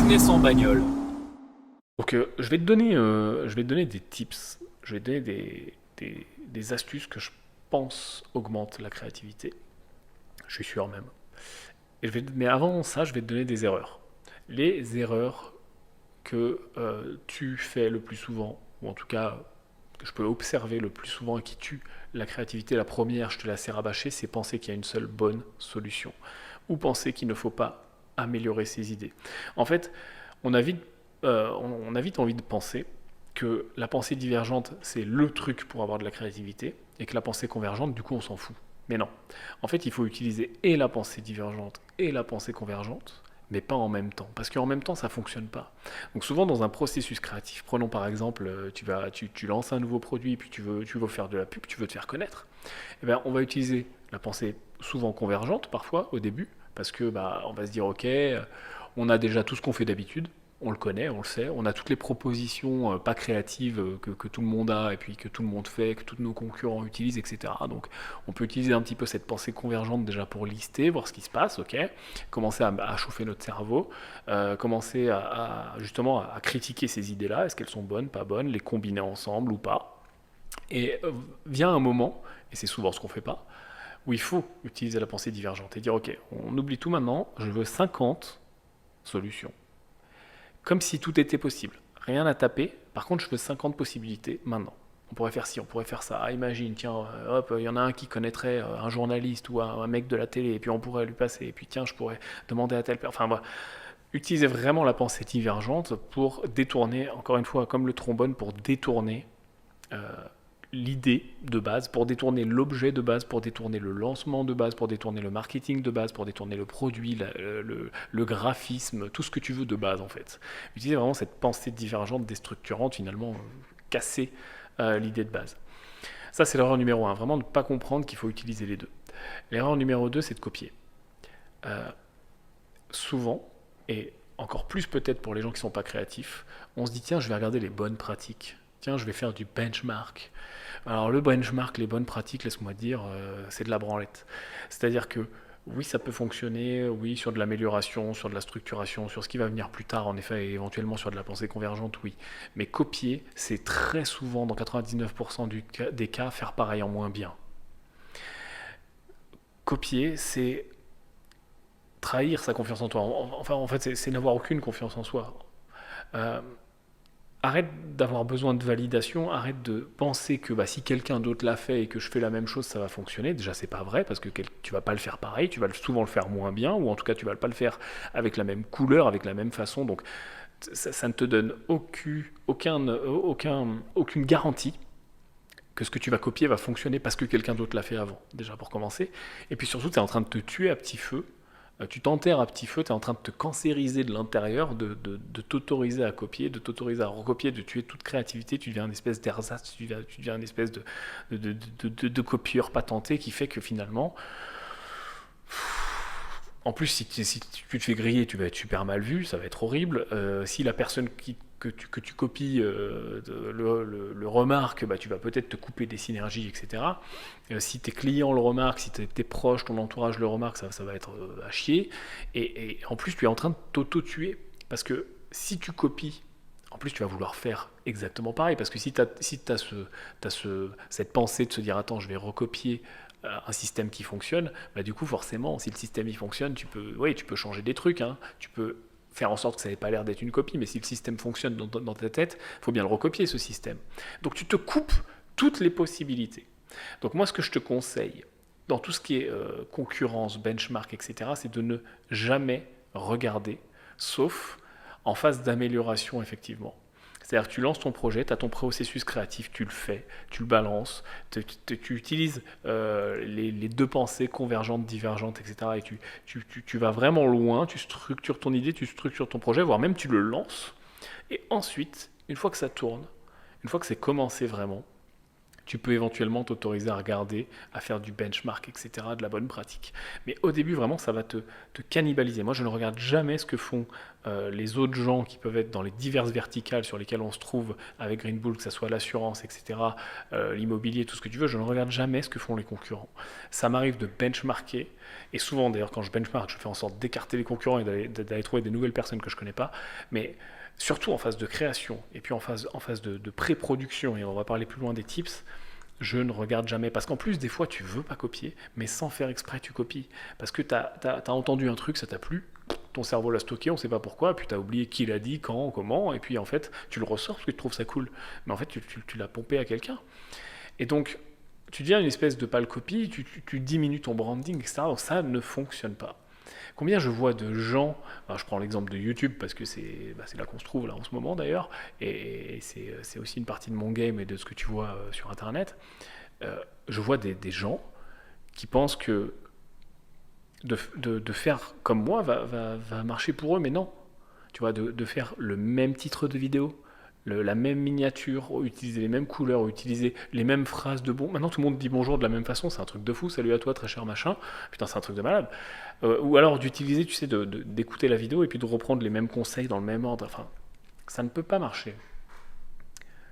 business en bagnole. Donc, je vais te donner des tips, je vais te donner des astuces que je pense augmentent la créativité. Je suis sûr même. Mais avant ça, je vais te donner des erreurs. Les erreurs que tu fais le plus souvent, ou en tout cas que je peux observer le plus souvent et qui tuent la créativité, la première, je te la sais rabâcher, c'est penser qu'il y a une seule bonne solution. Ou penser qu'il ne faut pas améliorer ses idées. En fait, on a vite, on a vite envie de penser que la pensée divergente, c'est le truc pour avoir de la créativité, et que la pensée convergente, du coup, on s'en fout. Mais non. En fait, il faut utiliser et la pensée divergente et la pensée convergente, mais pas en même temps. Parce qu'en même temps, ça ne fonctionne pas. Donc souvent, dans un processus créatif, prenons par exemple, tu lances un nouveau produit, puis tu veux faire de la pub, tu veux te faire connaître, eh bien, on va utiliser la pensée souvent convergente, parfois, au début, parce que on va se dire, ok, on a déjà tout ce qu'on fait d'habitude, on le connaît, on le sait, on a toutes les propositions pas créatives que tout le monde a et puis que tout le monde fait, que tous nos concurrents utilisent, etc. Donc on peut utiliser un petit peu cette pensée convergente déjà pour lister, voir ce qui se passe, ok, commencer à chauffer notre cerveau, commencer justement à critiquer ces idées-là, est-ce qu'elles sont bonnes, pas bonnes, les combiner ensemble ou pas. Et vient un moment, et c'est souvent ce qu'on fait pas, où il faut utiliser la pensée divergente et dire ok, on oublie tout maintenant, je veux 50 solutions. Comme si tout était possible. Rien à taper, par contre je veux 50 possibilités maintenant. On pourrait faire ci, on pourrait faire ça. Ah, imagine, tiens, hop, il y en a un qui connaîtrait un journaliste ou un mec de la télé, et puis on pourrait lui passer, et puis tiens, je pourrais demander à tel personne. Enfin, voilà. Utilisez vraiment la pensée divergente pour détourner, encore une fois, comme le trombone, pour détourner euh, l'idée de base, pour détourner l'objet de base, pour détourner le lancement de base, pour détourner le marketing de base, pour détourner le produit, le graphisme, tout ce que tu veux de base en fait. Utilisez vraiment cette pensée divergente, déstructurante, finalement, casser l'idée de base. Ça, c'est l'erreur numéro un, vraiment ne pas comprendre qu'il faut utiliser les deux. L'erreur numéro 2, c'est de copier. Euh, Souvent, et encore plus peut-être pour les gens qui ne sont pas créatifs, on se dit tiens, je vais regarder les bonnes pratiques. Tiens, je vais faire du benchmark. Alors le benchmark, les bonnes pratiques, laisse-moi te dire, c'est de la branlette. C'est-à-dire que oui, ça peut fonctionner, oui, sur de l'amélioration, sur de la structuration, sur ce qui va venir plus tard, en effet, et éventuellement sur de la pensée convergente, oui. Mais copier, c'est très souvent, dans 99% des cas, faire pareil en moins bien. Copier, c'est trahir sa confiance en toi. Enfin, en fait, c'est n'avoir aucune confiance en soi. Euh, Arrête d'avoir besoin de validation, arrête de penser que si quelqu'un d'autre l'a fait et que je fais la même chose, ça va fonctionner. Déjà, c'est pas vrai parce que tu vas pas le faire pareil, tu vas souvent le faire moins bien, ou en tout cas, tu vas pas le faire avec la même couleur, avec la même façon. Donc, ça ne te donne aucune garantie que ce que tu vas copier va fonctionner parce que quelqu'un d'autre l'a fait avant, déjà pour commencer. Et puis surtout, tu es en train de te tuer à petit feu. Tu t'enterres à petit feu, tu es en train de te cancériser de l'intérieur, de t'autoriser à copier, de t'autoriser à recopier, de tuer toute créativité. Tu deviens une espèce d'ersatz, tu deviens une espèce de copieur patenté qui fait que finalement, en plus, si tu te fais griller, tu vas être super mal vu, ça va être horrible. Si la personne que tu copies le remarque, tu vas peut-être te couper des synergies, etc. Si tes clients le remarquent, si tes proches, ton entourage le remarque, ça va être à chier. Et en plus, tu es en train de t'auto-tuer. Parce que si tu copies, en plus, tu vas vouloir faire exactement pareil. Parce que si tu as, cette pensée de se dire, attends, je vais recopier un système qui fonctionne, du coup, forcément, si le système il fonctionne, tu peux changer des trucs, hein. Tu peux faire en sorte que ça n'ait pas l'air d'être une copie, mais si le système fonctionne dans ta tête, il faut bien le recopier, ce système. Donc tu te coupes toutes les possibilités. Donc moi, ce que je te conseille, dans tout ce qui est concurrence, benchmark, etc., c'est de ne jamais regarder, sauf en phase d'amélioration, effectivement. C'est-à-dire que tu lances ton projet, tu as ton processus créatif, tu le fais, tu le balances, tu utilises les deux pensées convergentes, divergentes, etc. Et tu vas vraiment loin, tu structures ton idée, tu structures ton projet, voire même tu le lances. Et ensuite, une fois que ça tourne, une fois que c'est commencé vraiment, tu peux éventuellement t'autoriser à regarder, à faire du benchmark, etc., de la bonne pratique. Mais au début, vraiment, ça va te cannibaliser. Moi, je ne regarde jamais ce que font les autres gens qui peuvent être dans les diverses verticales sur lesquelles on se trouve avec Green Bull, que ce soit l'assurance, etc., l'immobilier, tout ce que tu veux, je ne regarde jamais ce que font les concurrents. Ça m'arrive de benchmarker, et souvent d'ailleurs quand je benchmark, je fais en sorte d'écarter les concurrents et d'aller trouver des nouvelles personnes que je ne connais pas, mais surtout en phase de création, et puis en phase de pré-production, et on va parler plus loin des tips, je ne regarde jamais. Parce qu'en plus, des fois, tu veux pas copier, mais sans faire exprès, tu copies. Parce que tu as entendu un truc, ça t'a plu, ton cerveau l'a stocké, on sait pas pourquoi, puis tu as oublié qui l'a dit, quand, comment, et puis en fait, tu le ressors parce que tu trouves ça cool. Mais en fait, tu l'as pompé à quelqu'un. Et donc, tu deviens une espèce de pâle copie, tu diminues ton branding, etc. Donc ça ne fonctionne pas. Combien je vois de gens, alors je prends l'exemple de YouTube parce que c'est là qu'on se trouve là en ce moment d'ailleurs, et c'est aussi une partie de mon game et de ce que tu vois sur Internet. Je vois des gens qui pensent que de faire comme moi va marcher pour eux, mais non. Tu vois, de faire le même titre de vidéo, la même miniature, utiliser les mêmes couleurs, utiliser les mêmes phrases de bon. Maintenant, tout le monde dit bonjour de la même façon, c'est un truc de fou, salut à toi, très cher machin. Putain, c'est un truc de malade. Ou alors d'utiliser, tu sais, d'écouter la vidéo et puis de reprendre les mêmes conseils dans le même ordre. Enfin, ça ne peut pas marcher.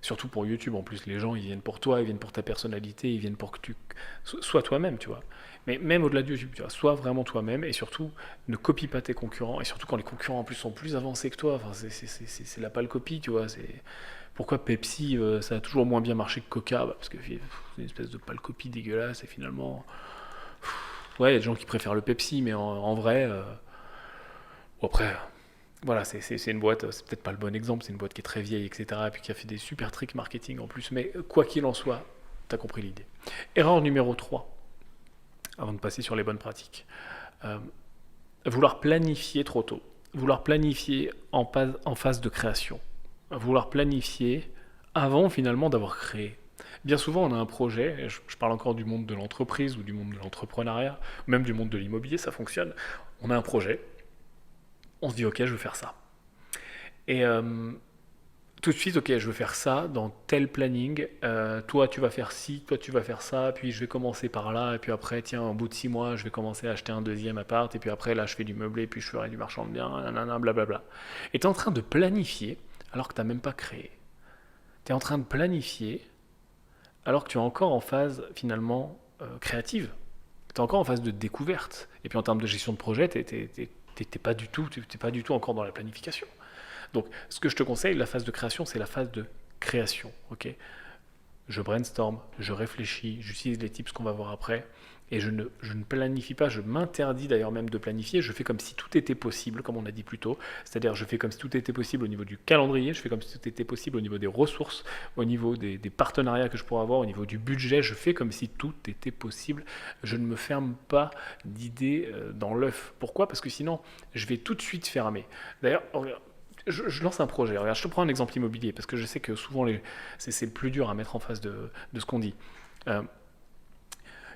Surtout pour YouTube, en plus, les gens, ils viennent pour toi, ils viennent pour ta personnalité, ils viennent pour que tu sois toi-même, tu vois. Mais même au-delà de YouTube, tu vois, sois vraiment toi-même et surtout, ne copie pas tes concurrents. Et surtout quand les concurrents, en plus, sont plus avancés que toi, enfin, c'est la pâle copie, tu vois. Pourquoi Pepsi, ça a toujours moins bien marché que Coca? Parce que c'est une espèce de pâle copie dégueulasse et finalement... Ouais, il y a des gens qui préfèrent le Pepsi, mais en vrai... Bon, après, voilà, c'est une boîte, c'est peut-être pas le bon exemple, c'est une boîte qui est très vieille, etc. Et puis qui a fait des super tricks marketing en plus. Mais quoi qu'il en soit, t'as compris l'idée. Erreur numéro 3, avant de passer sur les bonnes pratiques. Euh, Vouloir planifier trop tôt. Vouloir planifier en phase de création. Vouloir planifier avant finalement d'avoir créé. Bien souvent, on a un projet, et je parle encore du monde de l'entreprise ou du monde de l'entrepreneuriat, même du monde de l'immobilier, ça fonctionne. On a un projet, on se dit ok, je veux faire ça. Et tout de suite, ok, je veux faire ça dans tel planning. Toi, tu vas faire ci, toi, tu vas faire ça. Puis je vais commencer par là. Et puis après, tiens, au bout de 6 mois, je vais commencer à acheter un deuxième appart. Et puis après, là, je fais du meublé. Puis je ferai du marchand de biens. Nanana, blablabla. Et tu es en train de planifier alors que tu n'as même pas créé. Tu es en train de planifier alors que tu es encore en phase finalement créative. Tu es encore en phase de découverte. Et puis en termes de gestion de projet, t'es pas du tout, t'es pas du tout encore dans la planification. Donc, ce que je te conseille, la phase de création, c'est la phase de création. Ok, je brainstorm, je réfléchis, j'utilise les tips qu'on va voir après, et je ne planifie pas, je m'interdis d'ailleurs même de planifier, je fais comme si tout était possible, comme on a dit plus tôt, c'est-à-dire je fais comme si tout était possible au niveau du calendrier, je fais comme si tout était possible au niveau des ressources, au niveau des partenariats que je pourrais avoir, au niveau du budget, je fais comme si tout était possible, je ne me ferme pas d'idées dans l'œuf. Pourquoi? Parce que sinon, je vais tout de suite fermer. D'ailleurs, je lance un projet. Regarde, je te prends un exemple immobilier parce que je sais que souvent c'est le plus dur à mettre en face de ce qu'on dit. Euh,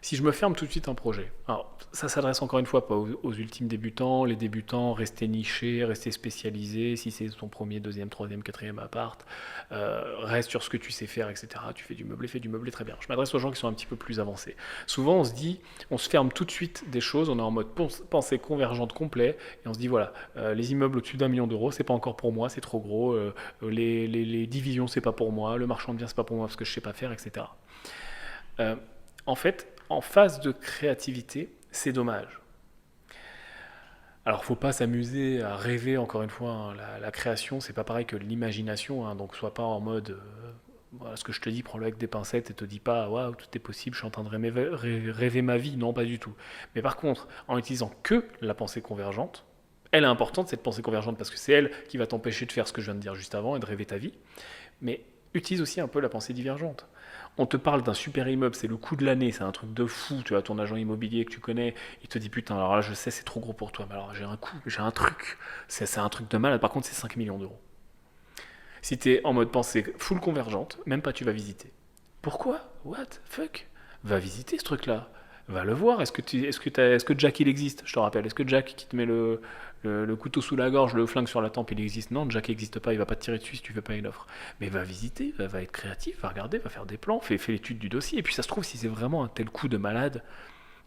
Si je me ferme tout de suite un projet, alors ça s'adresse encore une fois pas aux ultimes débutants. Les débutants, restez nichés, restez spécialisés. Si c'est ton premier, deuxième, troisième, quatrième appart, reste sur ce que tu sais faire, etc. Tu fais du meublé très bien. Je m'adresse aux gens qui sont un petit peu plus avancés. Souvent, on se dit, on se ferme tout de suite des choses, on est en mode pensée convergente complet, et on se dit voilà, les immeubles au-dessus d'1 million d'euros, c'est pas encore pour moi, c'est trop gros. Les divisions, c'est pas pour moi. Le marchand de biens, c'est pas pour moi parce que je sais pas faire, etc. En fait, en phase de créativité, c'est dommage. Alors, faut pas s'amuser à rêver, encore une fois, hein. La création, c'est pas pareil que l'imagination, hein, donc sois pas en mode voilà, ce que je te dis, prends-le avec des pincettes et te dis pas waouh, tout est possible, je suis en train de rêver ma vie. Non, pas du tout. Mais par contre, en utilisant que la pensée convergente, elle est importante cette pensée convergente parce que c'est elle qui va t'empêcher de faire ce que je viens de dire juste avant et de rêver ta vie. Mais utilise aussi un peu la pensée divergente. On te parle d'un super immeuble, c'est le coup de l'année, c'est un truc de fou. Tu as ton agent immobilier que tu connais, il te dit putain, alors là je sais, c'est trop gros pour toi, mais alors j'ai un truc, c'est un truc de malade. Par contre, c'est 5 millions d'euros. Si tu es en mode pensée full convergente, même pas tu vas visiter. Pourquoi? What? Fuck? Va visiter ce truc-là. Va le voir. Est-ce que Jack il existe? Je te rappelle. Est-ce que Jack qui te met le couteau sous la gorge, le flingue sur la tempe, il existe? Non, Jack n'existe pas. Il va pas te tirer dessus si tu fais pas une offre. Mais va visiter, va être créatif, va regarder, va faire des plans, fais l'étude du dossier. Et puis ça se trouve, si c'est vraiment un tel coup de malade,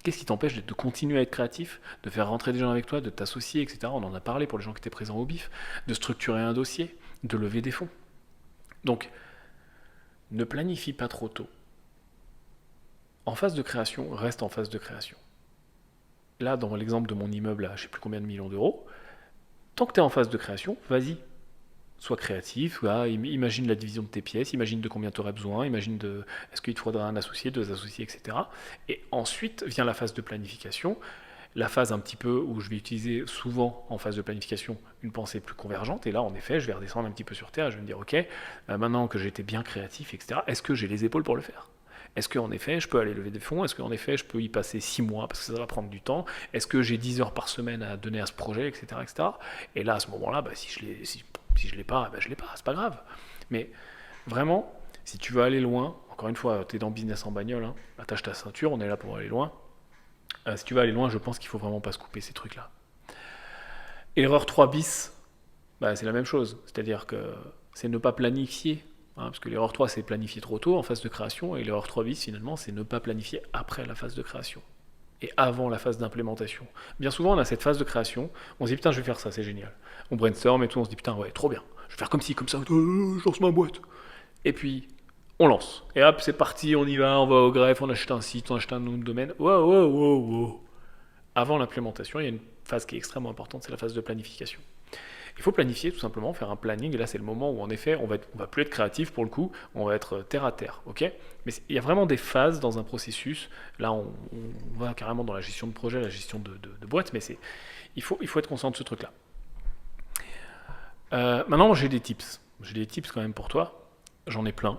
Qu'est-ce qui t'empêche de continuer à être créatif, de faire rentrer des gens avec toi, de t'associer, etc. On en a parlé pour les gens qui étaient présents au BIF, de structurer un dossier, de lever des fonds. Donc, ne planifie pas trop tôt. En phase de création, reste en phase de création. Là, dans l'exemple de mon immeuble à je ne sais plus combien de millions d'euros, tant que tu es en phase de création, vas-y. Sois créatif, imagine la division de tes pièces, imagine de combien tu aurais besoin, imagine est-ce qu'il te faudra un associé, deux associés, etc. Et ensuite vient la phase de planification, la phase un petit peu où je vais utiliser souvent en phase de planification une pensée plus convergente. Et là, en effet, je vais redescendre un petit peu sur terre et je vais me dire, ok, maintenant que j'étais bien créatif, etc., est-ce que j'ai les épaules pour le faire? Est-ce qu'en effet, je peux aller lever des fonds? Est-ce qu'en effet, je peux y passer 6 mois parce que ça va prendre du temps? Est-ce que j'ai 10 heures par semaine à donner à ce projet, etc. etc. Et là, à ce moment-là, si je l'ai pas, je l'ai pas, c'est pas grave. Mais vraiment, si tu veux aller loin, encore une fois, tu es dans business en bagnole, hein, attache ta ceinture, on est là pour aller loin. Si tu veux aller loin, je pense qu'il faut vraiment pas se couper ces trucs-là. Et l'erreur 3 bis, c'est la même chose. C'est-à-dire que c'est ne pas planifier. Parce que l'erreur 3, c'est planifier trop tôt en phase de création. Et l'erreur 3 bis, finalement, c'est ne pas planifier après la phase de création. Et avant la phase d'implémentation. Bien souvent, on a cette phase de création. On se dit, putain, je vais faire ça, c'est génial. On brainstorm et tout, on se dit, putain, ouais, trop bien. Je vais faire comme ci, comme ça, je lance ma boîte. Et puis, on lance. Et hop, c'est parti, on y va, on va au greffe, on achète un site, on achète un nom de domaine. Wow. Avant l'implémentation, il y a une phase qui est extrêmement importante, c'est la phase de planification. Il faut planifier tout simplement, faire un planning, et là c'est le moment où en effet on va plus être créatif pour le coup, on va être terre à terre, ok? Mais il y a vraiment des phases dans un processus, là on va carrément dans la gestion de projet, la gestion de boîte, mais il faut être conscient de ce truc-là. Maintenant j'ai des tips quand même pour toi, j'en ai plein,